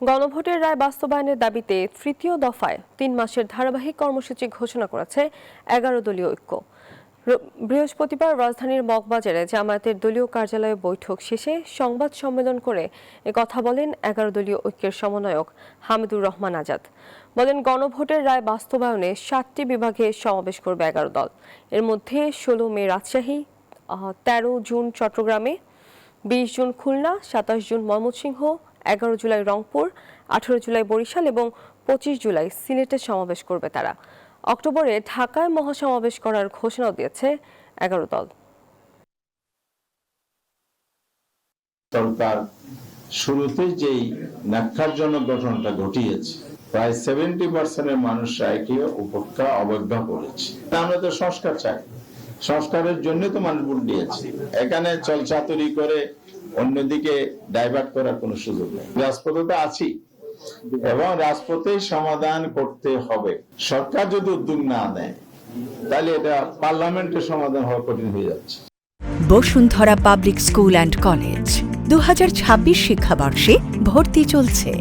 গণভোটের রায় বাস্তবায়নের দাবিতে তৃতীয় দফায় ৩ মাসের ধারাবাহিক কর্মসূচি ঘোষণা করেছে ১১ দলীয় ঐক্য। বৃহস্পতিবার রাজধানীর মগবাজারে জামায়াতের দলীয় কার্যালয়ে বৈঠক শেষে সংবাদ সম্মেলন করে কথা বলেন ১১ দলীয় ঐক্যের সমন্বয়ক হামিদুর রহমান আজাদ। বলেন, গণভোটের রায় বাস্তবায়নে ৭টি বিভাগে সমাবেশ করবে ১১ দল। এর মধ্যে ১৬ মে রাজশাহী, ১৩ জুন চট্টগ্রামে, ২০ জুন খুলনা, ২৭ জুন ময়মনসিংহ, ১১ জুলাই রংপুর, ১৮ জুলাই বরিশাল এবং ২৫ জুলাই সিলেটে সমাবেশ করবে তারা। অক্টোবরে ঢাকায় মহাসমাবেশ করার ঘোষণাও দিয়েছে ১১ দল। সরকার শুরুতে যেই ন্যাক্কারজনক ঘটনাটা ঘটিয়েছে, প্রায় 70% মানুষরা একে উপেক্ষা অবজ্ঞা করেছে। আমরা তো সংস্কার চাই, সংস্কারের জন্য তো মানুষ ভোট দিয়েছে। এখানে চলচাতুরি করে অন্যদিকে ডাইভার্ট করার কোনো সুযোগ নেই। রাজপথে তো আছি এবং রাজপথেই সমাধান করতে হবে। সরকার যদি উদ্যোগ না নেয় তাহলে এটা পার্লামেন্টের সমাধান হওয়া কঠিন হয়ে যাচ্ছে। Bashundhara public school and college 2026 শিক্ষাবর্ষে ভর্তি চলছে।